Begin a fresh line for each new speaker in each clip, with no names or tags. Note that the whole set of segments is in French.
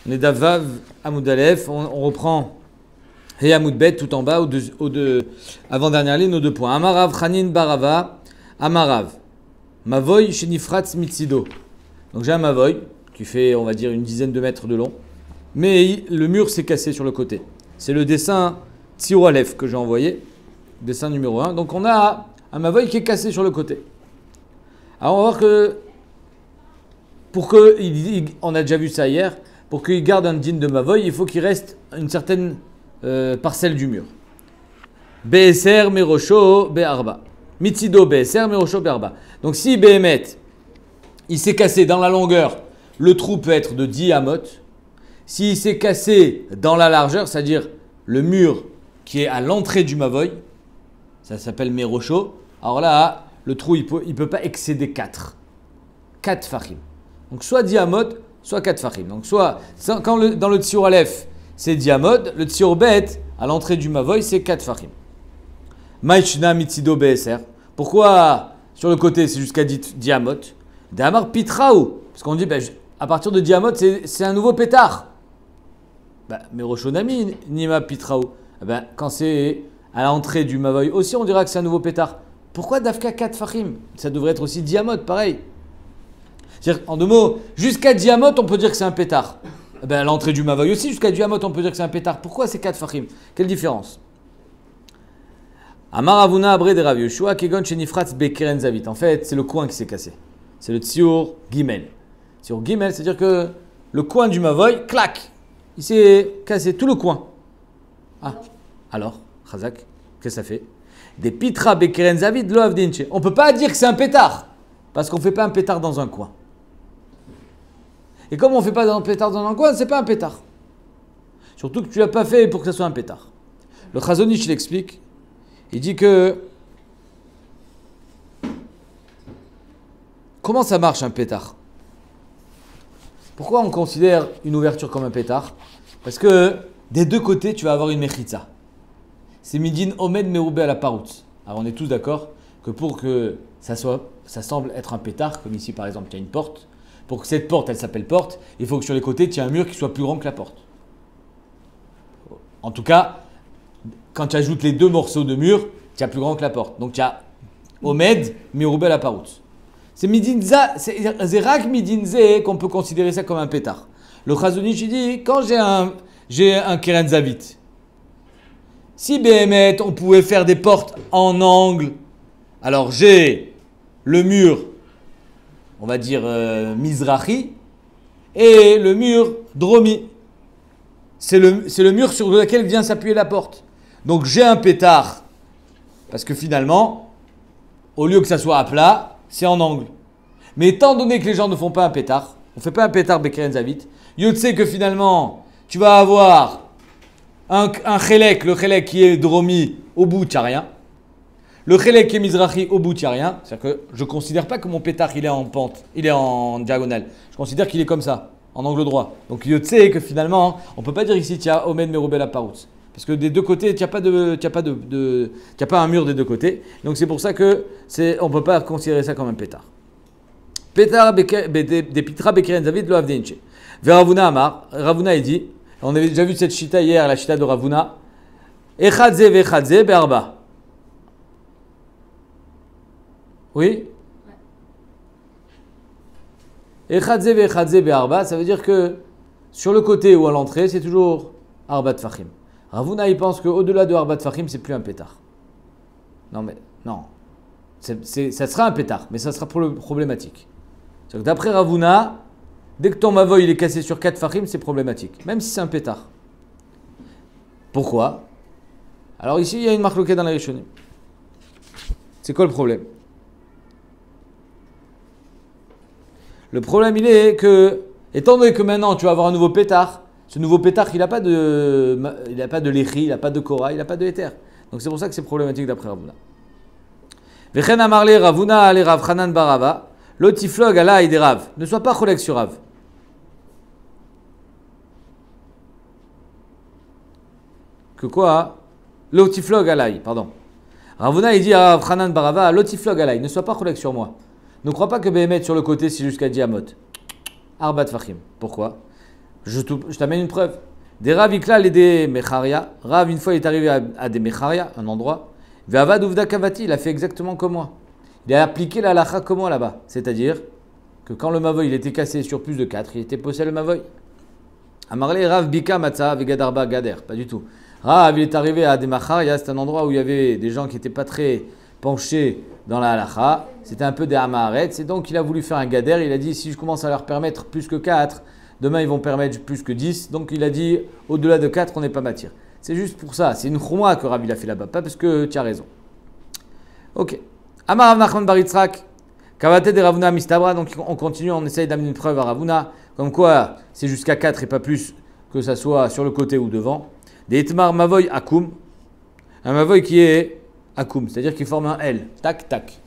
On est d'Avav Amoudalef, on reprend He Amoudbet tout en bas, avant-dernière ligne, nos 2 points. Amarav Chanin Barava, Amarav, Mavoy Shenifratz Mitsido. Donc j'ai un Mavoy qui fait, on va dire, une dizaine de mètres de long, mais le mur s'est cassé sur le côté. C'est le dessin Tsiur Aleph que j'ai envoyé, dessin numéro 1. Donc on a un Mavoy qui est cassé sur le côté. Alors on va voir que, on a déjà vu ça hier, pour qu'il garde un din de Mavoy, il faut qu'il reste une certaine parcelle du mur. BSR Merosho Be'arba. Mitsido BSR Merosho Be'arba. Donc si Behemet, il s'est cassé dans la longueur, le trou peut être de 10 amot. S'il s'est cassé dans la largeur, c'est-à-dire le mur qui est à l'entrée du Mavoy, ça s'appelle Merosho. Alors là, le trou, il peut pas excéder 4. 4 fachim. Donc soit 10 amot, soit 4 fachim. Donc soit, dans le Tsiur Aleph, c'est 10 amot, le Tsiur Bet, à l'entrée du Mavoy, c'est 4 fachim. Maïchna Mitsido BSR. Pourquoi sur le côté, c'est jusqu'à 10 amot? Damar Pitraou. Parce qu'on dit, à partir de 10 amot, c'est un nouveau pétard. Mais Roshonami, Nima Pitraou. Quand c'est à l'entrée du Mavoy aussi, on dira que c'est un nouveau pétard. Pourquoi Dafka 4 fachim? Ça devrait être aussi 10 amot, pareil. C'est-à-dire, en 2 mots, jusqu'à 10 amot, on peut dire que c'est un pétard. À l'entrée du Mavoy aussi, jusqu'à 10 amot, on peut dire que c'est un pétard. Pourquoi c'est 4 fachim? Quelle différence? Amar Avuna Abre de Rav Yoshua Kegon Shenifratz Bekeren Zavit. En fait, c'est le coin qui s'est cassé. C'est le Tsiur Gimel. Tsiur Gimel, c'est-à-dire que le coin du Mavoy, clac, il s'est cassé tout le coin. Ah, alors, Chazak, qu'est-ce que ça fait? Des Pitra Bekeren Zavit lo Avdinche. On ne peut pas dire que c'est un pétard, parce qu'on ne fait pas un pétard dans un coin. Et comme on ne fait pas un pétard dans un coin, c'est pas un pétard. Surtout que tu ne l'as pas fait pour que ce soit un pétard. Le Chazon Ish l'explique. Il dit que comment ça marche un pétard? Pourquoi on considère une ouverture comme un pétard? Parce que des 2 côtés, tu vas avoir une mechitza. C'est midin omed meroubé à la parout. Alors on est tous d'accord que pour que ça semble être un pétard, comme ici par exemple, il y a une porte. Pour que cette porte, elle s'appelle porte, il faut que sur les côtés, tu aies un mur qui soit plus grand que la porte. En tout cas, quand tu ajoutes les 2 morceaux de mur, tu as plus grand que la porte. Donc tu as Omed, Meroubé à la parout. C'est Midinza, c'est Rak Midinze qu'on peut considérer ça comme un pétard. Le Chazonish dit, quand j'ai un Keren Zavit, si Behemet, on pouvait faire des portes en angle, alors j'ai le mur, on va dire Mizrahi, et le mur Dromi. C'est le mur sur lequel vient s'appuyer la porte. Donc j'ai un pétard, parce que finalement, au lieu que ça soit à plat, c'est en angle. Mais étant donné que les gens ne font pas un pétard, on ne fait pas un pétard Bekeren Zavit, tu sais que finalement, tu vas avoir un chélek, le chélek qui est dromi, au bout, tu n'as rien. Le chélek qui est mizrahi, au bout, tu n'as rien. C'est-à-dire que je ne considère pas que mon pétard, il est en pente, il est en diagonale. Je considère qu'il est comme ça, en angle droit. Donc tu sais que finalement, on ne peut pas dire ici, tu as Omed Meroubel Paroutz. Parce que des 2 côtés, tu n'as pas un mur des 2 côtés. Donc c'est pour ça que on ne peut pas considérer ça comme un pétard. Pétard des Pitra Bekeren Zavid lo Avdinche. Vers Ravuna Amar, Ravuna il dit, on avait déjà vu cette chita hier, la chita de Ravuna. Echadze vechadze be'arba. Oui? Echadze vechadze be'arba, ça veut dire que sur le côté ou à l'entrée, c'est toujours Arba Tfachim. Ravuna, il pense qu'au-delà de Arba Tfachim, c'est plus un pétard. Non. Ça sera un pétard, mais ça sera problématique. D'après Ravuna, dès que ton mavoy il est cassé sur 4 fachim, c'est problématique. Même si c'est un pétard. Pourquoi? Alors ici, il y a une marque dans la Rishonim. C'est quoi le problème? Le problème, il est que, étant donné que maintenant tu vas avoir un nouveau pétard, ce nouveau pétard, il n'a pas de léchi, il n'a pas de kora, il n'a pas de éther. Donc c'est pour ça que c'est problématique d'après Ravuna. Vechen amarle Ravuna ale Rav Chanan barava, lotiflog ala ide Rav. Ne sois pas cholek sur Rav. Que quoi? Lotiflog alai, pardon. Ravuna il dit à Rav Chanan barava, lotiflog alai, ne sois pas cholek sur moi. Ne crois pas que Behemet sur le côté c'est jusqu'à Diamot. Arbat Fachim. Pourquoi? Je t'amène une preuve. Des Rav Iklal et des Mecharia. Rav, une fois, il est arrivé à des Mecharia, un endroit. Ve'avad uvda kavati, il a fait exactement comme moi. Il a appliqué la halakha comme moi là-bas. C'est-à-dire que quand le mavoy il était cassé sur plus de 4, il était possède le mavoy. Amarle Rav Bika Matza Vegadarba Gader. Pas du tout. Rav, il est arrivé à des Mecharia, c'est un endroit où il y avait des gens qui n'étaient pas très penchés dans la halakha. C'était un peu des Hamaharet. Et donc, il a voulu faire un Gader. Il a dit, si je commence à leur permettre plus que 4, demain, ils vont permettre plus que 10. Donc, il a dit, au-delà de 4, on n'est pas matière. C'est juste pour ça. C'est une chouma que Rav il a fait là-bas. Pas parce que tu as raison. Ok. Amar Rav Nachman bar Yitzhak. Kavate de Ravuna Mistabra. Donc, on continue. On essaye d'amener une preuve à Ravuna. Comme quoi, c'est jusqu'à 4 et pas plus que ça soit sur le côté ou devant. Des Itmar Mavoy Akum. Un Mavoy qui est Akum. C'est-à-dire qu'il forme un L. Tac, tac.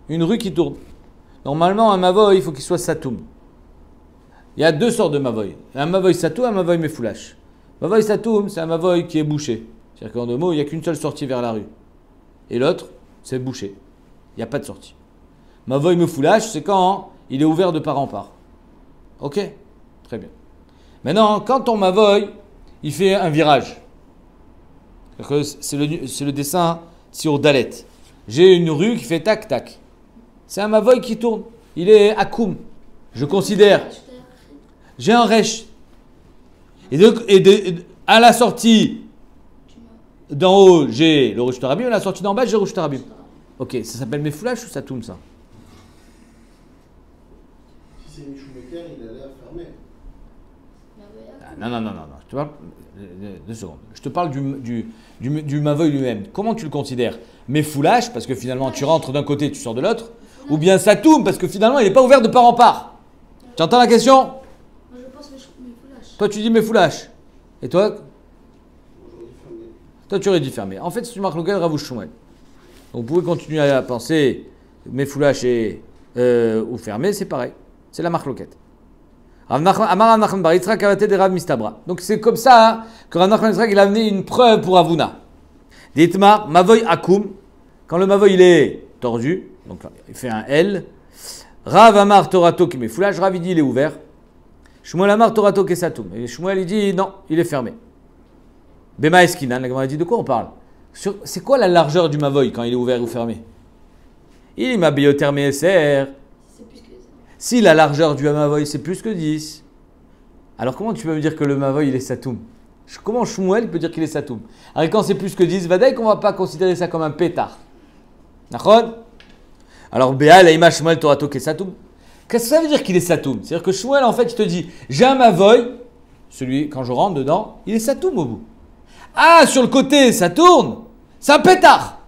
Une rue qui tourne. Normalement, un mavoy, il faut qu'il soit satoum. Il y a deux sortes de mavoy. Un mavoy satoum, un mavoy mefoulash. Mavoy satoum, c'est un mavoy qui est bouché. C'est-à-dire qu'en deux mots, il n'y a qu'une seule sortie vers la rue. Et l'autre, c'est bouché. Il n'y a pas de sortie. Mavoy mefoulash, c'est quand il est ouvert de part en part. Ok? Très bien. Maintenant, quand ton mavoy, il fait un virage. C'est le dessin sur Dalet. J'ai une rue qui fait tac, tac. C'est un mavoy qui tourne. Il est akoum. Je considère. J'ai un resh. À la sortie d'en haut, j'ai le rouge tarabim. À la sortie d'en bas, j'ai le rouge tarabim. Ok, ça s'appelle mefoulash ou satoum ça?
Si c'est Michoumeker, il a l'air fermé.
Non. Je te parle, 2 secondes. Je te parle du mavoy lui-même. Comment tu le considères? Mefoulash, parce que finalement tu rentres d'un côté, tu sors de l'autre. Ou bien satoum, parce que finalement il n'est pas ouvert de part en part. Tu entends la question?
Moi je pense mefoulash.
Toi tu dis mefoulash. Et toi? Toi tu aurais dit fermé. En fait, si tu marques lequel, Rav Shmuel. Vous pouvez continuer à penser mefoulash et ou fermé, c'est pareil. C'est la marque loquette. Donc c'est comme ça que Rav Nachman bar Yitzhak il a amené une preuve pour Avuna. Dites-moi, mavoy akum, quand le mavoy il est tordu, donc il fait un L. Rav amar torato qui met foulage, Rav il dit il est ouvert. Shmuel amar torato qui satoum. Et Shmuel il dit non, il est fermé. Bema eskinan, la Gemara dit de quoi on parle? C'est quoi la largeur du mavoy quand il est ouvert ou fermé? Il m'a biotermé SR. Si la largeur du mavoy c'est plus que 10, alors comment tu peux me dire que le mavoy il est satoum? Comment Shmuel peut dire qu'il est satoum? Alors quand c'est plus que 10, vadaï qu'on ne va pas considérer ça comme un pétard. D'accord? Alors Béal, Aïma, Shmuel, Torato, qui est satoum. Qu'est-ce que ça veut dire qu'il est satoum? C'est-à-dire que Shmuel, en fait, il te dit, j'ai un mavoy, celui, quand je rentre dedans, il est satoum au bout. Ah, sur le côté, ça tourne. C'est un pétard.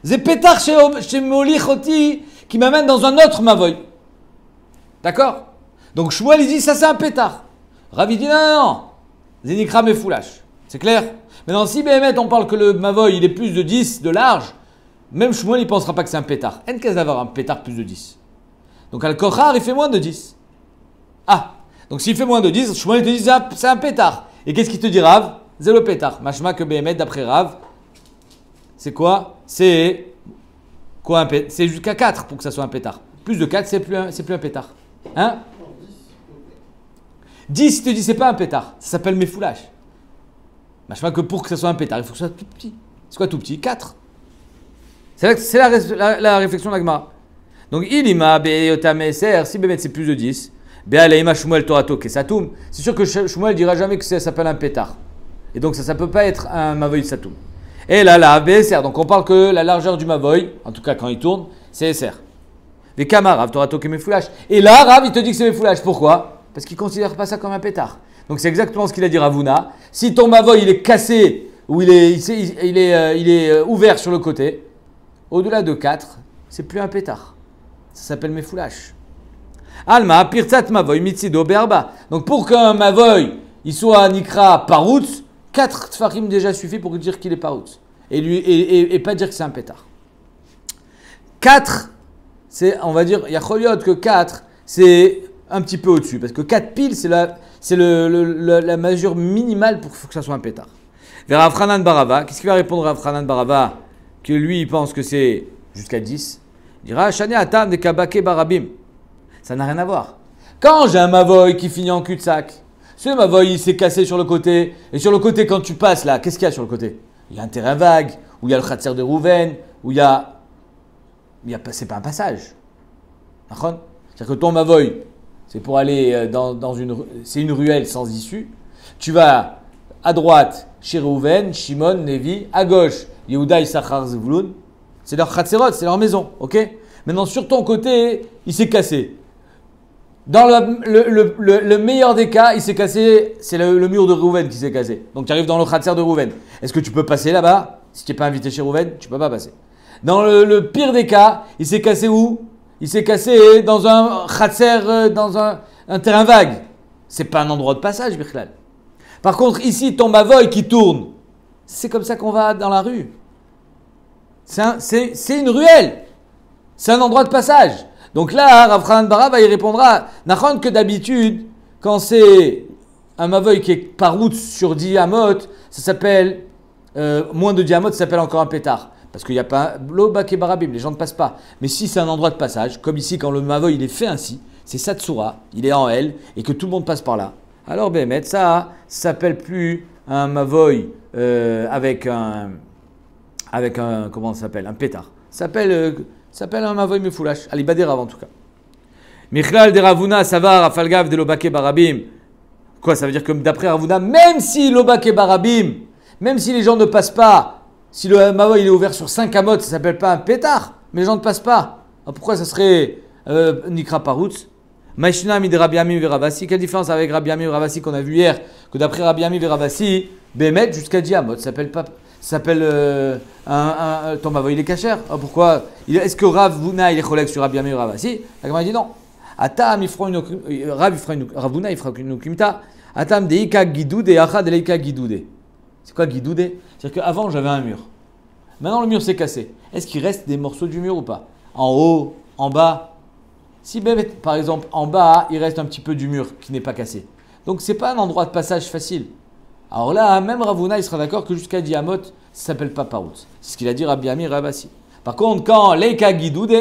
C'est pétard chez Molichoti qui m'amène dans un autre mavoy. D'accord? Donc Shmuel, il dit, ça c'est un pétard. Rav, il dit, non. Zénikra mefoulash. C'est clair? Maintenant, si Béhémet, on parle que le mavoy, il est plus de 10 de large, même Shmuel, il ne pensera pas que c'est un pétard. En qu'est-ce d'avoir un pétard plus de 10? Donc, Al-Kochar, il fait moins de 10. Ah, donc s'il fait moins de 10, Shmuel te dit c'est un pétard. Et qu'est-ce qu'il te dit, Rav? C'est le pétard. Machma que Béhémet, d'après Rav, c'est quoi? C'est quoi un pétard? C'est jusqu'à 4 pour que ça soit un pétard. Plus de 4, c'est plus un pétard. Hein? 10, il te dit c'est pas un pétard. Ça s'appelle mefoulash. Machma que pour que ça soit un pétard, il faut que ça soit tout petit. C'est quoi tout petit? 4. C'est la réflexion de la Gemara. Donc, ilima beyotameser, si Bémet c'est plus de 10, be'aleima Shmuel torato kesatoum, c'est sûr que Shmuel dira jamais que ça s'appelle un pétard. Et donc, ça ne peut pas être un mavoy satoum. Et là, la BSR, donc on parle que la largeur du mavoy, en tout cas quand il tourne, c'est SR. Les camaraves, torato kemefoulash. Et là, Rav, il te dit que c'est mefoulash. Pourquoi? Parce qu'il ne considère pas ça comme un pétard. Donc, c'est exactement ce qu'il a dit Ravuna. Si ton mavoy, il est cassé, ou il est ouvert sur le côté, au-delà de 4, c'est plus un pétard. Ça s'appelle mefoulash. Alma, pirtat mavoy, mitsido, berba. Donc pour qu'un mavoy, il soit nikra paroutz, 4 tfarim déjà suffit pour dire qu'il est paroutz. Et pas dire que c'est un pétard. 4, c'est, on va dire, il y a choliot que 4, c'est un petit peu au-dessus. Parce que 4 piles, c'est la mesure minimale pour que ça soit un pétard. Vers Afranan Barava, qu'est-ce qu'il va répondre à Afranan Barava? Que lui, il pense que c'est jusqu'à 10. Il dira, Shani Atam de Kabake Barabim. Ça n'a rien à voir. Quand j'ai un mavoy qui finit en cul-de-sac, Ce Mavoy, il s'est cassé sur le côté. Et sur le côté, quand tu passes là, qu'est-ce qu'il y a sur le côté? Il y a un terrain vague, où il y a le Khatser de Rouven, où il y a c'est pas un passage. D'accord? C'est-à-dire que ton Mavoy, c'est pour aller dans c'est une ruelle sans issue. Tu vas à droite chez Rouven, Shimon, Lévi, à gauche Yehuda, Issachar, Zvulun. C'est leur Khatserot, c'est leur maison, ok? Maintenant sur ton côté, il s'est cassé. Dans le meilleur des cas, il s'est cassé, c'est le mur de Rouven qui s'est cassé. Donc tu arrives dans le Khatser de Rouven. Est-ce que tu peux passer là-bas? Si tu n'es pas invité chez Rouven, tu ne peux pas passer. Dans le pire des cas, il s'est cassé où? Il s'est cassé dans un Khatser, dans un terrain vague. C'est pas un endroit de passage, Bichlal. Par contre, ici, ton Mavoy qui tourne, c'est comme ça qu'on va dans la rue. C'est une ruelle. C'est un endroit de passage. Donc là, Rav Hanan Bara va y répondra, Nachon que d'habitude, quand c'est un Mavoy qui est par route sur 10 amot, ça s'appelle, moins de 10 amot, ça s'appelle encore un pétard. Parce qu'il n'y a pas l'obak et barabim, les gens ne passent pas. Mais si c'est un endroit de passage, comme ici quand le Mavoy il est fait ainsi, c'est Satsura, il est en L, et que tout le monde passe par là. Alors Bémet, ça s'appelle plus un Mavoy avec un, comment ça s'appelle, un pétard. Ça s'appelle un Mavoy Mefoulash, Alibaderav en tout cas. Michlal de Ravuna, Savar, Afalgav de l'obak barabim. Quoi, ça veut dire que d'après Ravuna, même si l'obak barabim, même si les gens ne passent pas, si le Mavoy il est ouvert sur 5 amot, ça ne s'appelle pas un pétard, mais les gens ne passent pas. Alors pourquoi ça serait Nikra Parutz? Maïshna mid Rabbi Ami Veravasi. Quelle différence avec Rabbi Ami Veravasi qu'on a vu hier? Que d'après Rabbi Ami Veravasi, Bémet jusqu'à 10 amot, ça s'appelle ton Mavoy il est cachère. Pourquoi? Est-ce que Rav Vuna il est collègue sur Rabbi Ami Veravasi? La Gemara dit non. Atam Ravuna ifra une kimta. Atam deika gidoude achad deika gidoude. C'est quoi guidoude? C'est-à-dire qu'avant j'avais un mur. Maintenant le mur s'est cassé. Est-ce qu'il reste des morceaux du mur ou pas? En haut, en bas. Si par exemple en bas il reste un petit peu du mur qui n'est pas cassé. Donc c'est pas un endroit de passage facile. Alors là même Ravuna il sera d'accord que jusqu'à Diamot ça s'appelle pas Parout. C'est ce qu'il a dit Rabbi Ami Ravasi. Par contre quand Leika Guidoude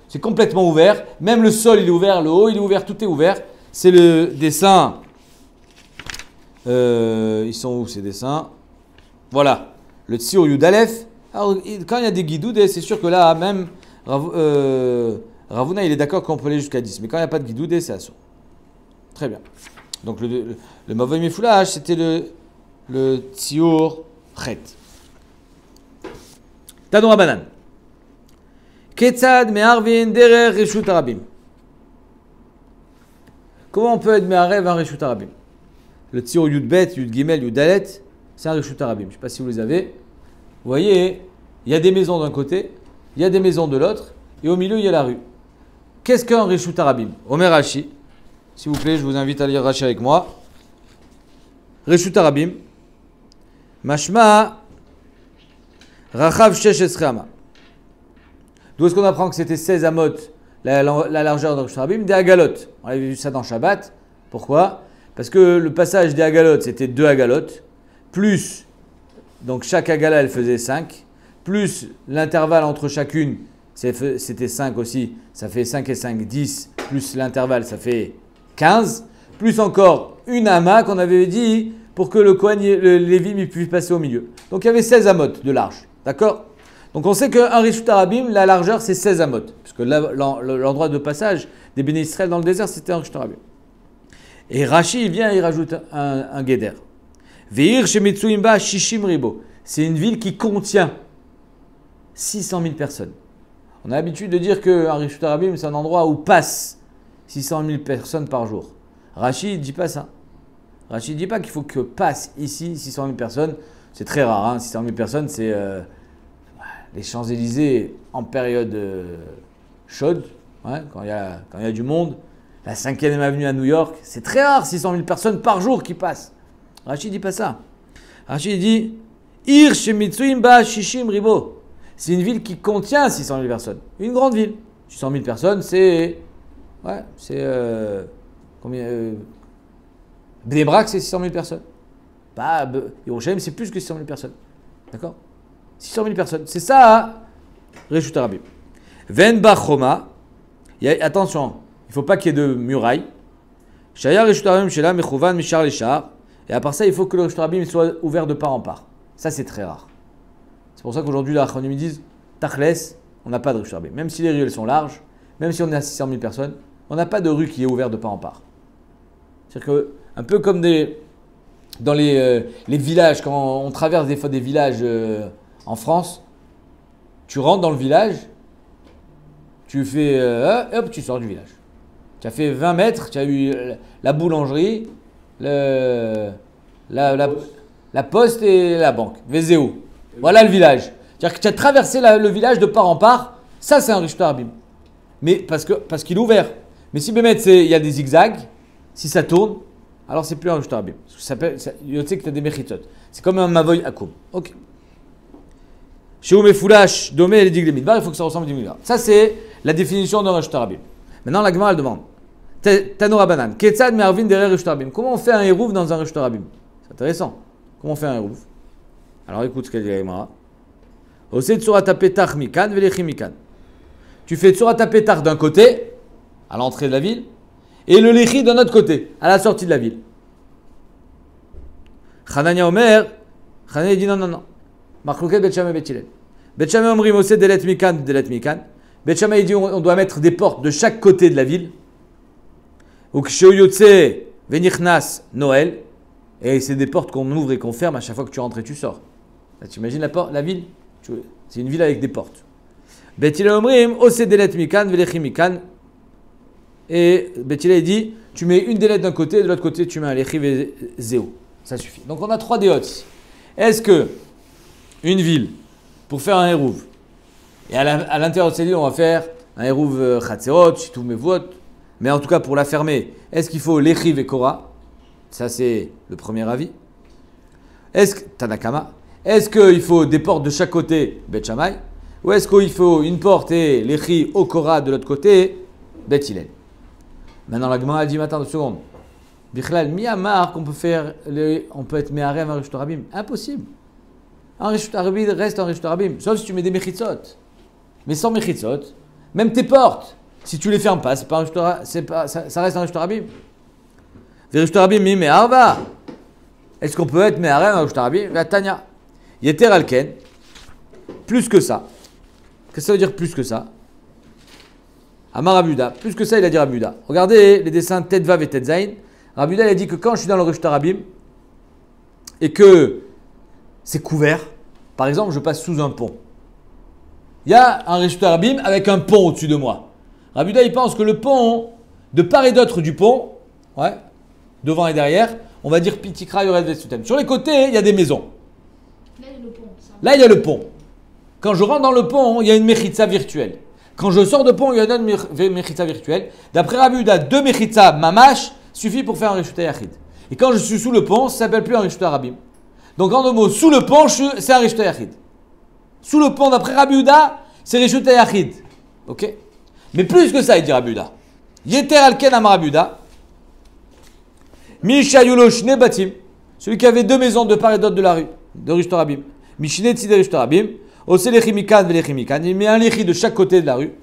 c'est complètement ouvert, même le sol il est ouvert, le haut il est ouvert, tout est ouvert. C'est le dessin. Ils sont où ces dessins? Voilà, le Tsiur Yudalef. Alors, quand il y a des guidoudes, c'est sûr que là, même Ravuna, il est d'accord qu'on peut aller jusqu'à 10. Mais quand il n'y a pas de guidoude, c'est assaut. Très bien. Donc, le Mavoy Mefoulash, c'était le Tsiur Chet. Tadon Rabanan. Ketzad me'arvin derer reshut arabim. Comment on peut être me'arev un reshut arabim? Le Tsiur Yudbet, Yud Gimel, Yudalet, c'est un reshut arabim. Je ne sais pas si vous les avez. Vous voyez, il y a des maisons d'un côté, il y a des maisons de l'autre, et au milieu, il y a la rue. Qu'est-ce qu'un reshut arabim? Omer Rashi. S'il vous plaît, je vous invite à lire Rashi avec moi. Reshut arabim. Mashma. Rachav shesh esreama. D'où est-ce qu'on apprend que c'était 16 amot, la largeur de reshut arabim? Des agalot. On avait vu ça dans Shabbat. Pourquoi? Parce que le passage des agalotes, c'était 2 agalotes, plus, donc chaque agala, elle faisait 5, plus l'intervalle entre chacune, c'était 5 aussi, ça fait 5 et 5, 10, plus l'intervalle, ça fait 15, plus encore une ama qu'on avait dit pour que le Kohen, le Lévi, puisse passer au milieu. Donc il y avait 16 amot de large, d'accord? Donc on sait qu'un reshut arabim, la largeur, c'est 16 amot, puisque l'endroit de passage des Béné Israël dans le désert, c'était un reshut arabim. Et Rashi vient et il rajoute un guéder. Veir shemitsuimba shishim ribo. C'est une ville qui contient 600 000 personnes. On a l'habitude de dire qu'un reshut arabim, c'est un endroit où passent 600 000 personnes par jour. Rashi ne dit pas ça. Rashi ne dit pas qu'il faut que passent ici 600 000 personnes. C'est très rare, hein. 600 000 personnes, c'est les Champs-Élysées en période chaude, ouais, quand il y a du monde. La 5e avenue à New York, c'est très rare, 600 000 personnes par jour qui passent. Rachid dit pas ça. Rachid dit Ir shemitsuim ba shishim ribo. C'est une ville qui contient 600 000 personnes. Une grande ville. 600 000 personnes, c'est. Ouais, c'est. Combien Bnei Brak, c'est 600 000 personnes. Pas Yerushalayim, c'est plus que 600 000 personnes. D'accord? 600 000 personnes. C'est ça, reshut arabim. Ven ba choma. Attention. Il ne faut pas qu'il y ait de murailles. Shaya Reshut Rabim Shela Mechouvan Mishar Leshar. Et à part ça, il faut que le Reshut Rabim soit ouvert de part en part. Ça, c'est très rare. C'est pour ça qu'aujourd'hui, les Achronim disent Tachles, on n'a pas de Reshut Rabim. Même si les rues elles sont larges, même si on est à 600 000 personnes, on n'a pas de rue qui est ouverte de part en part. C'est-à-dire que, un peu comme dans les villages, quand on traverse des fois des villages en France, tu rentres dans le village, tu fais hop, tu sors du village. Tu as fait 20 mètres, tu as eu la boulangerie, la poste et la banque. Vézéo. Voilà le village. C'est-à-dire que tu as traversé le village de part en part. Ça, c'est un Reshut Rabim. Mais parce qu'il est ouvert. Mais si Bémet, il y a des zigzags, si ça tourne, alors c'est plus un Reshut Rabim. Je sais que tu as des mechitzot. C'est comme un mavoy akoum. Ok. Chez Oumefulash, Domé et les Diglemidbar, il faut que ça ressemble à Diglemidbar. Ça, c'est la définition d'un Reshut Rabim. Maintenant, la Gemara, elle demande Tanora Banan, Ketzad Mervin derrière Reshut Rabim. Comment on fait un hérouv dans un Reshut Rabim? C'est intéressant. Comment on fait un hérouv? Alors écoute ce qu'elle dit la Gemara. Ose Tsurat Petach Mikan, Velechi Mikan. Tu fais Tsurat Petach d'un côté, à l'entrée de la ville, et le Lechi d'un autre côté, à la sortie de la ville. Chanania Omer, Chanania dit non. Machlouket Bet Shammai Bet Hillel. Bet Shammai Omrim Ose Delet Mikan, Delet Mikan. Bet Shammai dit on doit mettre des portes de chaque côté de la ville. Ou Ksheu Yotse Venichnas Noël. Et c'est des portes qu'on ouvre et qu'on ferme à chaque fois que tu rentres et tu sors. Tu imagines la ville? C'est une ville avec des portes. Bet Hillel Omrim Ose Delet Mikan, Velechi Mikan. Et Bet Hillel dit tu mets une des lettres d'un côté, de l'autre côté tu mets un Lechi Vezéo. Ça suffit. Donc on a 3 déotes ici. Est-ce que une ville, pour faire un hérouv, et à l'intérieur de cette ville, on va faire un hérouv Chatserot, Chitou Mevot, mais en tout cas pour la fermer, est-ce qu'il faut Lechi Vekora? Ça c'est le premier avis. Tanakama. Est-ce qu'il faut des portes de chaque côté, Bet Shammai? Ou est-ce qu'il faut une porte et Lechi Okora de l'autre côté, Bet Hillel? Maintenant la Gemara dit, attends 2 secondes. Bichlal, Miyamar qu'on peut faire, on peut être Meharem un Reshut Rabim. Impossible. Un Reshut Rabim reste un Reshut Rabim, sauf si tu mets des mechitzot. Mais sans mechitzot, même tes portes, si tu les fermes pas, ça reste un Reshut Rabim. Reshut Rabim mi meharva. Est-ce qu'on peut être Meharem un Reshut Rabim? Tanya. Yeter alken. Plus que ça. Qu'est-ce que ça veut dire plus que ça? Amar Rabuda. Plus que ça, il a dit Rabuda. Regardez les dessins Tet Vav et Tet Zain. Rabuda, il a dit que quand je suis dans le Reshut Rabim et que c'est couvert, par exemple, je passe sous un pont. Il y a un Reshut Rabim avec un pont au-dessus de moi. Rabuda, il pense que le pont, de part et d'autre du pont, devant et derrière, on va dire Pitikra Yored Vesutem. Sur les côtés, il y a des maisons.
Là, il y a le pont.
Là, il y a le pont. Quand je rentre dans le pont, il y a une mechitza virtuelle. Quand je sors de pont, il y a une mechitza virtuelle. D'après Rabuda, 2 mechitza mamash suffit pour faire un Reshut Yachid. Et quand je suis sous le pont, ça ne s'appelle plus un Reshut Rabim. Donc en 2 mots, sous le pont, c'est un Reshut Yachid. Sous le pont, d'après Rabuda, c'est Reshut Yachid. Ok? Mais plus que ça, il dit Rabuda. Yeter alken amar Rabuda. Mishayulo shne batim. Celui qui avait 2 maisons de part et d'autre de la rue, de Reshut Rabim. Mishne tzide Reshut Rabim. Ose lechi mikan velechi mikan. Il met un lechi de chaque côté de la rue.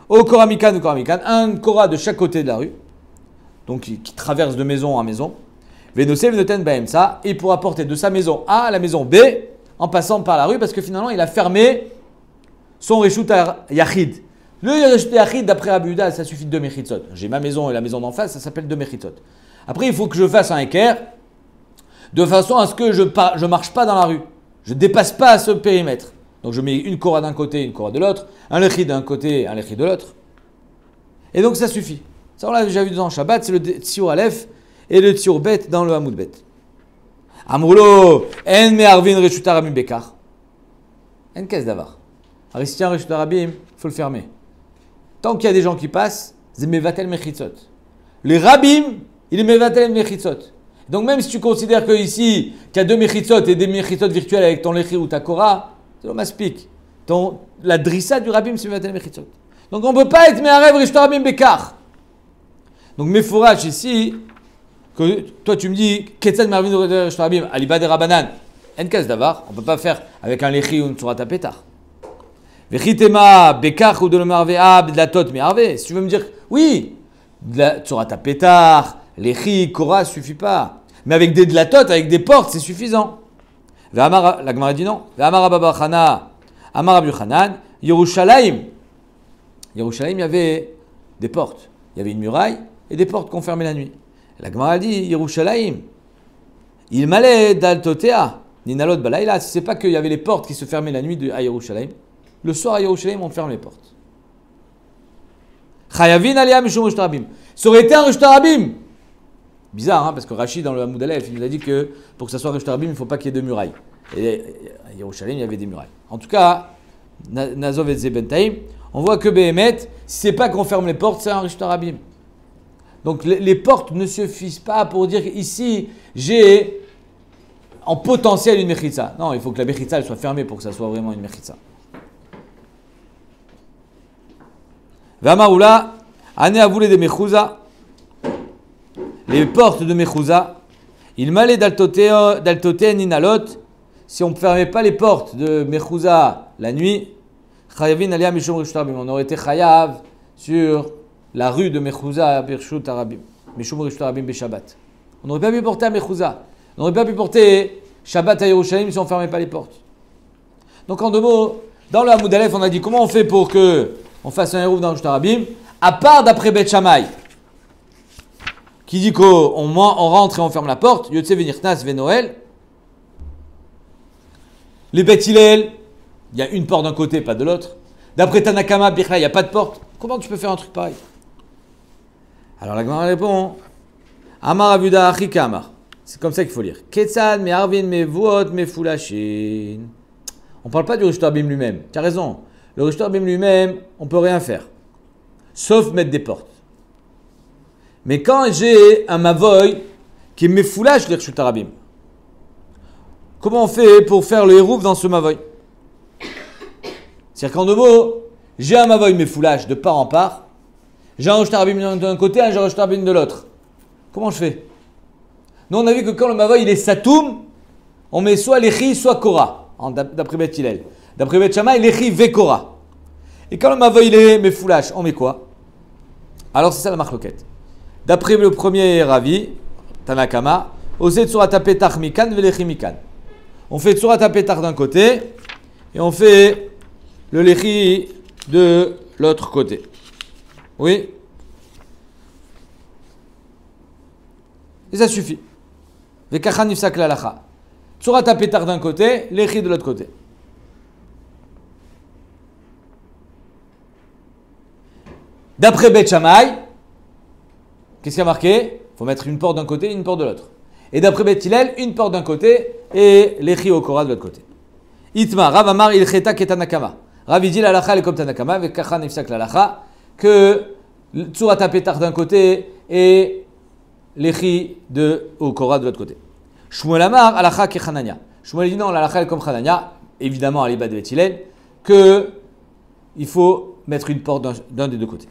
O kora mikan ou kora mikan. Un kora de chaque côté de la rue. Donc qui traverse de maison en maison. Venose venoten baemsa. Et il pourra porter de sa maison A à la maison B en passant par la rue parce que finalement il a fermé son Reshut Yachid. Le Reshut Yachid d'après Rabuda, ça suffit de 2 mechitzot. J'ai ma maison et la maison d'en face, ça s'appelle 2 mechitzot. Après il faut que je fasse un équerre de façon à ce que je ne marche pas dans la rue. Je ne dépasse pas ce périmètre. Donc je mets une kora d'un côté, une kora de l'autre, un lechi d'un côté, un lechi de l'autre. Et donc ça suffit. Ça on l'a déjà vu dans le Shabbat, c'est le Tsiur Aleph et le Tsiur Bet dans le Hamoud Bet. Amroulo, en me'arvin Reshut Rabim bekar. En kes davar. Alors si tu as un Reshut Rabim, il faut le fermer. Tant qu'il y a des gens qui passent, c'est mevatel mechitzot. Les Rabim, il est mevatel mechitzot. Donc même si tu considères que ici, qu'il y a 2 mechitzot et des mechitzot virtuels avec ton lechi ou ta kora, c'est le maspik. La drissa du Rabim, c'est mevatel mechitzot. Donc on ne peut pas être me'arev Reshut Rabim bekar. Donc Mefourach ici, que toi tu me dis, Ketzad Marvin Reshut Rabim, Aliba de Rabanan, en kas davar, on ne peut pas faire avec un lechi ou une tsurat apetar. Vechitema bekar ou de le marve ab de la tot me'arve. Si tu veux me dire, oui, de la tsurat apetar, L'échi, Kora, suffit pas. Mais avec des dlatot, avec des portes, c'est suffisant. La Gemara dit non. Amar Baba Chana, Amar Rabbi Yochanan, Yerushalayim. Yerushalayim, il y avait des portes. Il y avait une muraille et des portes qu'on fermait la nuit. La Gemara dit Yerushalayim. Il m'allait d'Altotea, Ninalot Balaïla. Si c'est pas qu'il y avait les portes qui se fermaient la nuit à Yerushalayim, le soir à Yerushalayim, on ferme les portes. Chayavin Aliyah Mishum Rishut Rabim. Ça aurait été un Rishut Rabim. Bizarre, hein, parce que Rachid, dans le Hamoud Aleph, il nous a dit que pour que ça soit Rishut Rabim, il ne faut pas qu'il y ait de murailles. Et à Yerushalayim, il y avait des murailles. En tout cas, Nazov et Zebentaïm, on voit que Behemet, si c'est pas qu'on ferme les portes, c'est un Rishut Rabim. Donc les portes ne suffisent pas pour dire qu'ici, j'ai en potentiel une mechitza. Non, il faut que la mechitza elle soit fermée pour que ça soit vraiment une mechitza. Vamaoula, ane avoulé de mechouza, les portes de mechouza, il m'allait d'altoté ninalot, si on ne fermait pas les portes de mechouza la nuit, chayavin aliyah mishum rishut rabim, on aurait été chayav sur la rue de mechouza birshut arabim, mishum rishut arabim beshabbat. On n'aurait pas pu porter à mechouza. On n'aurait pas pu porter Shabbat à Yerushalayim si on ne fermait pas les portes. Donc en deux mots, dans le Hamoud Aleph, on a dit comment on fait pour que on fasse un hérouf dans le Rishut Rabim, à part d'après Beth Shammai, qui dit qu'on rentre et on ferme la porte, Yotze Venirtnas Venoel. Les Beth Hillel, il y a une porte d'un côté, pas de l'autre. D'après Tanakama, Birchla, il n'y a pas de porte. Comment tu peux faire un truc pareil? Alors la Gemara répond, Amar Avuda Achika Amar. C'est comme ça qu'il faut lire. Ketzad me arvin me vuot me fulashin. On ne parle pas du Rishut Rabim lui-même. Tu as raison. Le Rishut Rabim lui-même, on ne peut rien faire. Sauf mettre des portes. Mais quand j'ai un mavoy qui me foulash le Rishut Rabim, comment on fait pour faire le hérouf dans ce mavoy? C'est-à-dire qu'en deux mots, j'ai un mavoy me foulash de part en part. J'ai un Rishut Rabim d'un côté, un Rishut Rabim de l'autre. Comment je fais? Nous, on a vu que quand le mavoy il est satoum, on met soit l'échi, soit kora, d'après Beth Hillel. D'après Beth Shammai, l'échi ve kora. Et quand le mavoy il est mefoulash, on met quoi? Alors c'est ça la marloquette. D'après le premier Ravi, Tanakama, osé tsurat apetach mikan velechi mikan. On fait tsurat apetach d'un côté et on fait le lechi de l'autre côté. Oui? Et ça suffit. Vekachan nifsak l'alacha. Tsurat apetach d'un côté, lechi de l'autre côté. D'après Beth Shammai, qu'est-ce qu'il y a marqué? Il faut mettre une porte d'un côté et une porte de l'autre. Et d'après Beth Hillel, une porte d'un côté et lechi au Korah de l'autre côté. Itma, Rav Amar ilcheta ketanakama. Rav dit l'alacha est comme Tanakama, vekachan nifsak l'alacha, que tsurat apetach d'un côté et l'échi au Korah de l'autre côté. Shmuel Amar, alacha ke Hanania. Shmuel dit non, l'alacha est comme Hanania, évidemment à l'Iba de Beth Hillel, que il faut mettre une porte d'un des deux côtés.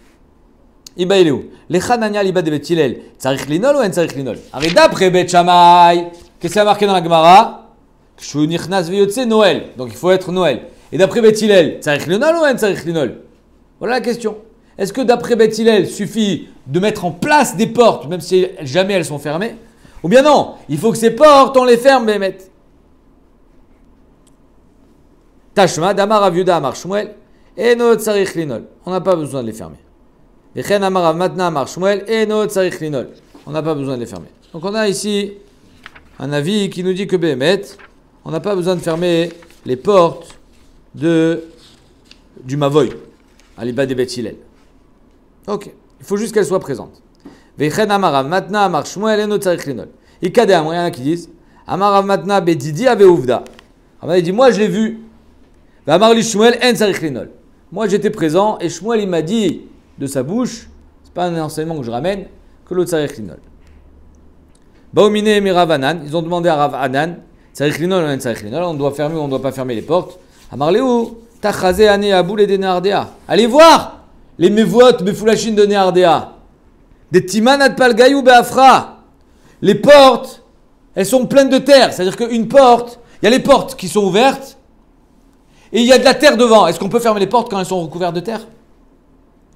Iba il est où? Les Hanania, l'Iba de Beth Hillel, tzarich linol ou en tzarich linol? Alors d'après Beth Shammai, qu'est-ce qu'il y a marqué dans la Gemara? Kshu nichnas veyotse Noël. Donc il faut être Noël. Et d'après Beth Hillel, tzarich linol ou en tzarich linol? Voilà la question. Est-ce que d'après Beth Hillel, suffit de mettre en place des portes, même si jamais elles sont fermées? Ou bien non, il faut que ces portes, on les ferme, Bémet. Tashma, Damar Aviuda, Amar Shmuel, Eno Tsarich Linol. On n'a pas besoin de les fermer. Vechen Amar Matna, Amar Shmuel, Eno Tsarich Linol. On n'a pas besoin de les fermer. Donc on a ici un avis qui nous dit que Bémet, on n'a pas besoin de fermer les portes du Mavoy, à l'Iba de Beth Hillel. Ok, il faut juste qu'elle soit présente. Vechen amarav matna amar Shmuel eno tzarich linol. Ikade amar, il y en a qui disent amarav matna bedidi ave uvda. Il dit moi je l'ai vu. Amar li Shmuel en tzarich linol. Moi j'étais présent et Shmuel il m'a dit de sa bouche, c'est pas un enseignement que je ramène, que l'autre tzarich linol. Baumine mi Rav Hanan, ils ont demandé à Rav Hanan tzarich linol ou en tzarich linol, on doit fermer ou on ne doit pas fermer les portes. Amar leu tachazé ane aboul et de Nehardea. Allez voir les mevuot, mefoulachines de Nehardea. Des timanat palgayou beafra. Les portes, elles sont pleines de terre. C'est-à-dire qu'une porte, il y a les portes qui sont ouvertes et il y a de la terre devant. Est-ce qu'on peut fermer les portes quand elles sont recouvertes de terre?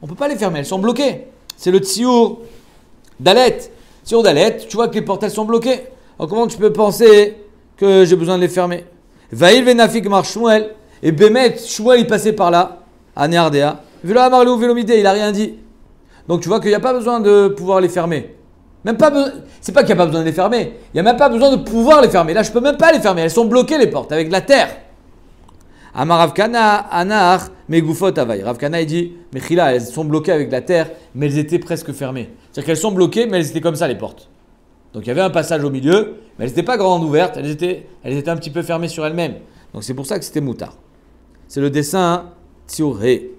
On ne peut pas les fermer, elles sont bloquées. C'est le tsiour d'Alet Si on Dalet, tu vois que les portes elles sont bloquées. Alors comment tu peux penser que j'ai besoin de les fermer? Vaïl venafik mar Shmuel. Et Bémet, Shmuel il passait par là, à Néardéa. Vélo Amarlé ou Vélomidé, il a rien dit. Donc tu vois qu'il n'y a pas besoin de pouvoir les fermer. Même pas c'est pas qu'il n'y a pas besoin de les fermer. Il n'y a même pas besoin de pouvoir les fermer. Là, je peux même pas les fermer. Elles sont bloquées les portes avec de la terre. Amar Ravkana, Anar, Megoufot Avaï. Ravkana il dit, Mechila, elles sont bloquées avec de la terre, mais elles étaient presque fermées. C'est-à-dire qu'elles sont bloquées, mais elles étaient comme ça les portes. Donc il y avait un passage au milieu, mais elles n'étaient pas grandes ouvertes, elles étaient un petit peu fermées sur elles-mêmes. Donc c'est pour ça que c'était moutard. C'est le dessin Tziuré.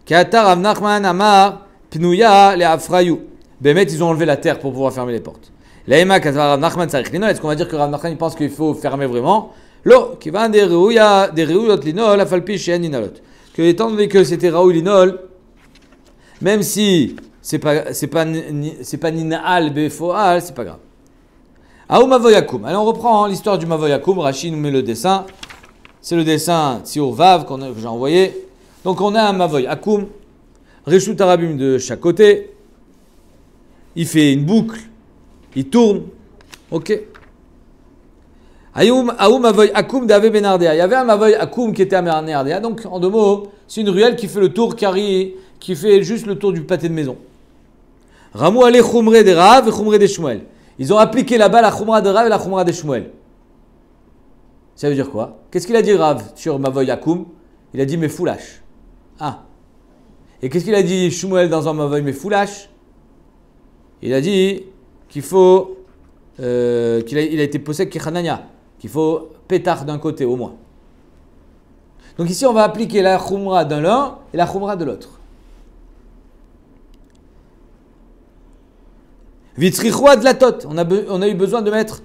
Katar Rav Nachman Amar Pnouya le Afrayou. Bémet, ils ont enlevé la terre pour pouvoir fermer les portes. Laïma Katar Rav Nachman Sarich Linol. Est-ce qu'on va dire que Rav Nachman pense qu'il faut fermer vraiment? Lo, qui va des Reouyot Linol, Afalpi Shen Ninalot. Que étant donné que c'était Raoul Linol, même si c'est pas Ninaal Befoal, c'est pas grave. Aou Mavoyakum. Allez, on reprend l'histoire du Mavoyakum. Rachid nous met le dessin. C'est le dessin Tziur Vav que j'ai envoyé. Donc on a un Mavoy Akum, Reshut Arabim de chaque côté. Il fait une boucle, il tourne. Ok. Aoum Mavoy Akum d'Ave Benardea. Il y avait un Mavoy Akum qui était à Benardea. Donc en deux mots, c'est une ruelle qui fait le tour qui fait juste le tour du pâté de maison. Ramou Ale Khumre de Rav et Khumre de Shmuel. Ils ont appliqué là-bas la Khumra de Rav et la Khumra de Shmuel. Ça veut dire quoi? Qu'est-ce qu'il a dit Rav sur Mavoy Akum? Il a dit Mefoulash. Ah. Et qu'est-ce qu'il a dit Shmuel dans un Mavoy Mefoulash? Il a dit qu'il faut il a été possède Kechanania, qu'il faut pétard d'un côté au moins. Donc ici on va appliquer la Khumra d'un l'un et la Khumra de l'autre. Vitrichoua de la tot. On a eu besoin de mettre,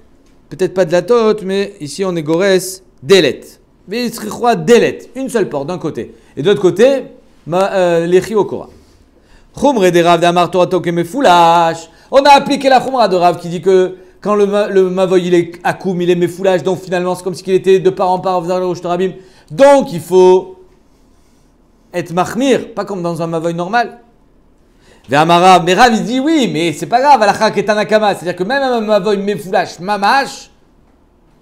peut-être pas de la tot, mais ici on est Gores Delet. Vitrichoua Delet. Une seule porte d'un côté. Et de l'autre côté, l'Echi Okora. Khumre de Rav d'Amar Torato Kemefoulash. On a appliqué la Khumra de Rav qui dit que quand le Mavoy il est Akoum, il est Mefoulash, donc finalement c'est comme si il était de part en part en faisant le Roshtarabim. Donc il faut être Mahmir, pas comme dans un Mavoy normal. Ve'amara, mais Rav il dit oui, mais c'est pas grave, Alachak est Tanakama, c'est-à-dire que même un Mavoy Mefoulash, Mamash,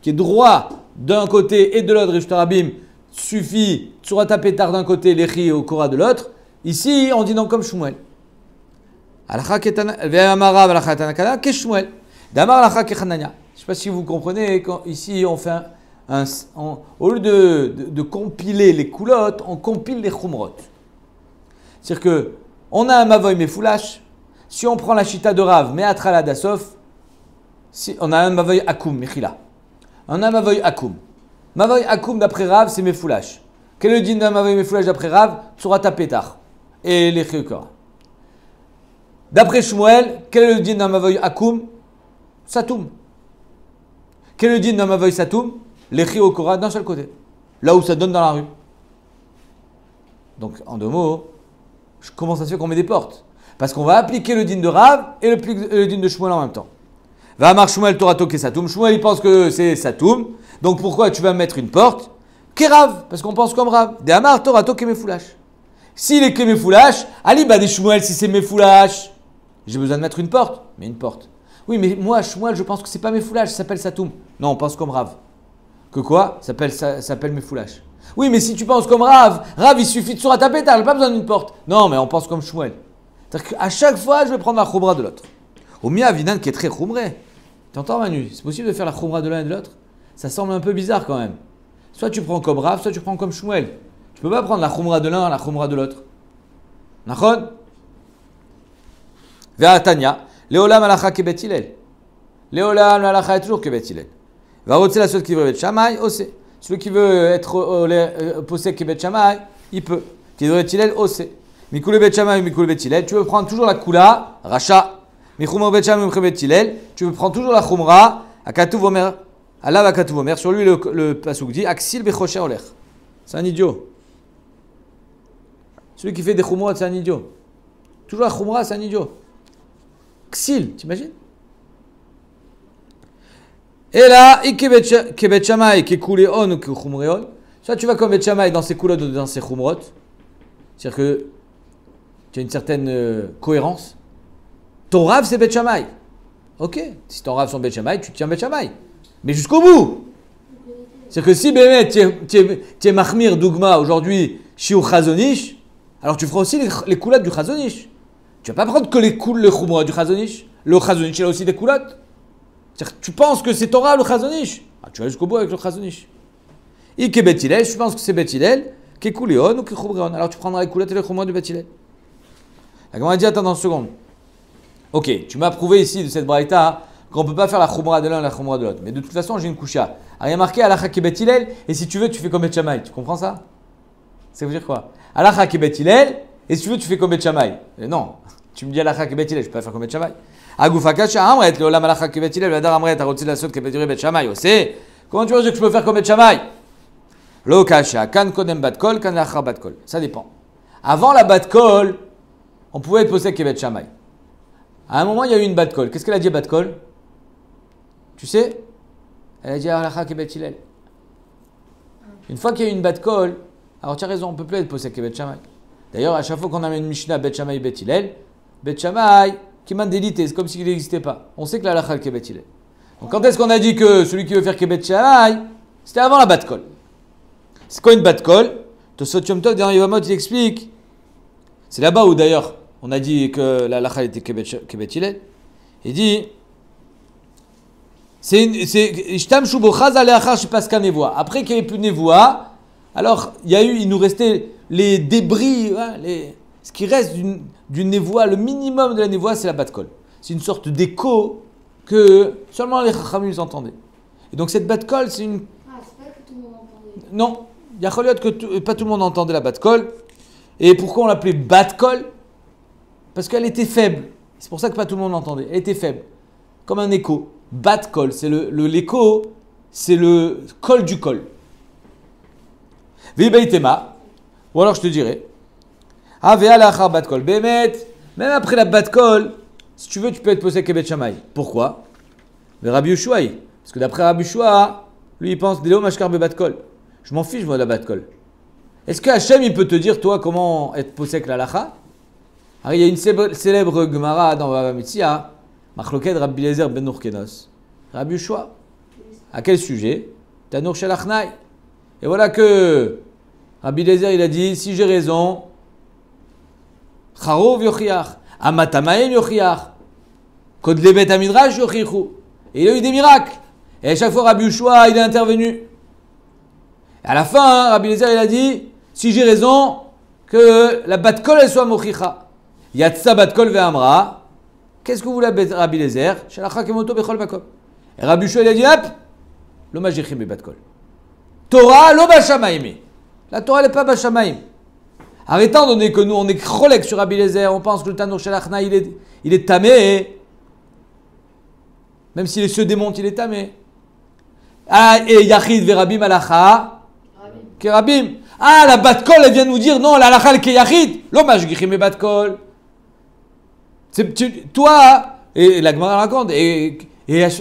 qui est droit d'un côté et de l'autre, Roshtarabim, suffit, Tsurata Pétar d'un côté, l'Echi au Kora de l'autre. Ici, on dit non comme Shmuel. Ve'amara, Alachak Tanakama, qu'est Shmuel? Damar Alachak et Hanania. Je ne sais pas si vous comprenez, ici on fait au lieu de compiler les coulottes, on compile les Khumrot. C'est-à-dire que on a un Mavoy Mefoulash, si on prend la Chita de Rav, Me'atra la Dasof, on a un Mavoy Akum, Mechila. On a un Mavoy Akum. Mavoy Akum d'après Rav, c'est Mefoulash. Quel est le din d'un Mavoy Mefoulash d'après Rav? Tsurata Pétar. Et les Chiyokora. D'après Shmuel, quel est le din d'un Mavoy Akum? Satoum. Quel est le din d'un Mavoy Satoum? L'Echi Okora d'un seul côté. Là où ça donne dans la rue. Donc, en deux mots, comment ça se fait qu'on met des portes? Parce qu'on va appliquer le din de Rav et le din de Shmuel en même temps. Va amar Shmuel Torato ke Satoum. Shmuel il pense que c'est Satoum. Donc pourquoi tu vas mettre une porte? Ke Rav. Parce qu'on pense comme Rav. De amar Torato ke Mefoulash. S'il est ke Mefoulash, Ali bah des Shmuel si c'est Mefoulash. J'ai besoin de mettre une porte. Mais une porte. Oui, mais moi, Shmuel, je pense que c'est pas Mefoulash, ça s'appelle Satoum. Non, on pense comme Rav. Que quoi? Ça s'appelle Mefoulash. Oui, mais si tu penses comme Rav, il suffit de sur taper, t'as pas besoin d'une porte. Non, mais on pense comme Shmuel. C'est-à-dire qu'à chaque fois, je vais prendre la Khumra de l'autre. Au mieux, Avinan qui est très Khumré. Tu entends, Manu? C'est possible de faire la Khumra de l'un et de l'autre? Ça semble un peu bizarre quand même. Soit tu prends comme Rav, soit tu prends comme Shmuel. Tu peux pas prendre la Khumra de l'un et la Khumra de l'autre. Nachon? Vers Tanya. Léolam alacha kebet Hillel. Léolam alacha est toujours kebet Hillel. Va retirer la chose qui veut être Shamaï, osé. Celui qui veut être possède kebet Shamaï, il peut. Qui veut être Hillel, osé. Mikoule bet Shamaï, Mikoule bet Hillel. Tu veux prendre toujours la Kula, Racha. Michoumra bet Shamaï, Mikoule bet Hillel. Tu veux prendre toujours la Khumra, Akatuv Omer. Allah va Katuv Omer. Sur lui, le pasuk dit Aksil bechoshe oler. C'est un idiot. Celui qui fait des Khumra, c'est un idiot. Toujours la Khumra, c'est un idiot. Ksil, t'imagines? Et là, Kebet Shamaï, qui coulé on ou qui khumreon. Soit tu vas comme Bet Shamaï dans ses coulottes ou dans ses khumrot. C'est-à-dire que tu as une certaine cohérence. Ton Rav, c'est Bet Shamaï. Ok, si ton Rav sont Bet Shammai, tu tiens Bet Shammai. Mais jusqu'au bout. C'est-à-dire que si Bémet, tu es Mahmir Dougma aujourd'hui, Shiur Chazonish, alors tu feras aussi les coulottes du Chazonish. Tu vas pas prendre que les Khumra du Chazonish. Le Chazonish, il a aussi des coulottes. C'est-à-dire que tu penses que c'est Torah le Chazonish. Ah, tu vas jusqu'au bout avec le Chazonish. Ike Bet Hillel, je pense que c'est Bet Hillel, qui Kouléon ou qui Khumreon. Alors tu prendras les coulottes et les Khumra du Bet Hillel. La Gemara dit, attends une seconde. Ok, tu m'as prouvé ici de cette braïta qu'on ne peut pas faire la Khumra de l'un et la Khumra de l'autre. Mais de toute façon, j'ai une kusha. Alors il y a marqué Alacha ki Bet Hillel, et si tu veux, tu fais comme Bet Shammai. Tu comprends ça? Ça veut dire quoi? Alacha ki Bet Hillel, et si tu veux, tu fais comme Bet Shammai. Non, tu me dis Alacha ki Bet Hillel, je peux pas faire comme Bet Shammai. Agufakasha Amret, le Olam Alacha ki Bet Hillel, le Hadar Amret, Arotzi la Sot ki Bet Shammai. C'est comment tu veux dire que je peux faire comme Bet Shammai? Lo kasha, kan kodem bat kol, kan lachar bat kol. Ça dépend. Avant la bat kol, on pouvait être posé qui Bet Shammai. À un moment, il y a eu une bat kol. Qu'est-ce qu'elle a dit bat kol? Tu sais? Elle a dit Alacha ki Bet Hillel. Une fois qu'il y a eu une bat kol, alors tu as raison, on ne peut plus être posé qui Bet Shammai. D'ailleurs, à chaque fois qu'on amène une Mishnah Bet Shammai Bet Hillel, Bet Shammai, qui m'a délité, c'est comme s'il n'existait pas. On sait que la Alacha ki Bet Hillel. Donc quand est-ce qu'on a dit que celui qui veut faire qui Bet Shammai, c'était avant la bat kol? C'est quoi une bat kol? Tosot Yom Tov, dans Yevamot, il explique. C'est là-bas où d'ailleurs on a dit que la halakha était Kebet Hillel. Il dit après qu'il n'y avait plus de névoie, alors il nous restait les débris, hein, ce qui reste d'une névoie, le minimum de la névoie, c'est la bat kol. C'est une sorte d'écho que seulement les chachamim entendaient. Et donc cette bat kol, c'est une.
Ah, c'est pas que tout le monde entendait.
Non, il y a que pas tout le monde entendait la bat kol. Et pourquoi on l'appelait bat kol? Parce qu'elle était faible. C'est pour ça que pas tout le monde l'entendait. Elle était faible, comme un écho. Bat kol, c'est l'écho, c'est le col du col. Vibaitema, ou alors je te dirais, Avealachar bat kol, Bémet, même après la bat kol, si tu veux, tu peux être posé avec Bet Shammai. Pourquoi? Le Rabbi Yoshua, parce que d'après Rabbi Yoshua, lui il pense Délo Mashkar be bat kol. Je m'en fiche moi de la bat kol. Est-ce que Hachem il peut te dire toi comment être posé avec la lacha? Alors il y a une célèbre Gemara dans Bava Metzia, Machloked Rabbi Eliezer ben Urkenos, Rabbi Yoshua. À quel sujet? Tanur Shalachnai. Et voilà que Rabbi Eliezer il a dit si j'ai raison, Charov Yochiach, Amatamael Yochiach, Kodlebet Amidrash Yochichu. Et il a eu des miracles. Et à chaque fois Rabbi Yoshua il est intervenu. Et à la fin, Rabbi Eliezer il a dit si j'ai raison, que la bat kol elle soit mochicha. Yatsa bat kol ve'amra. Qu'est-ce que vous voulez Rabbi Eliezer? Shalacha kemoto bechol makom. Et Rabbi Yoshua il a dit hop, lo majichim be bat kol. Torah lo bashamaim. La Torah elle n'est pas bashamaim. Arrêtant donné que nous on est chrolek sur Rabbi Eliezer, on pense que le Tanur Shalachna il est tamé. Même s'il se démonte, il est tamé. Ah, et Yachid verabim alacha. Kerabim. Ah, la bat kol elle vient nous dire non, la alacha elle est Yachid. Lo majichim be bat kol. Toi, et la Gemara raconte, et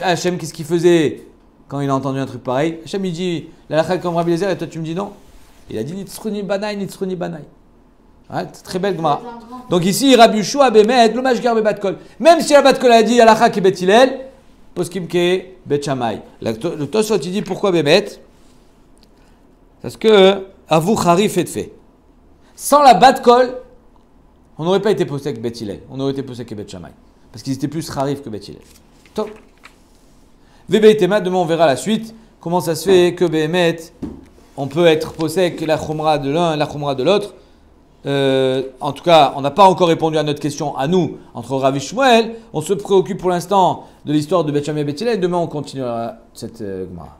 Hachem, qu'est-ce qu'il faisait quand il a entendu un truc pareil? Hachem, il dit, la lacha comme Rabbi Eliezer, et toi tu me dis non. Il a dit, nitzruni banai, nitzruni banai. Ouais, très belle Gemara. Donc ici, Rabbi Yoshua, Bémet, l'hommage garbe bat kol. Même si la bat kol a dit, la lacha qui Bet Hillel, poskim ke Bet Shammai. Le Tosfot, il dit, pourquoi Bémet? Parce que, avou charif et fait. Sans la bat kol, on n'aurait pas été posé avec Bet Hillel, on aurait été posé avec Bet Shammai. Parce qu'ils étaient plus Harif que Bet Hillel. Top. Vébeitema, demain on verra la suite. Comment ça se fait que Béhémet, on peut être posé avec la Khumra de l'un et la Khumra de l'autre. En tout cas, on n'a pas encore répondu à notre question à nous, entre Rav et Shmuel. On se préoccupe pour l'instant de l'histoire de Bet Shammai et Bet Hillel. Demain on continuera cette Gemara.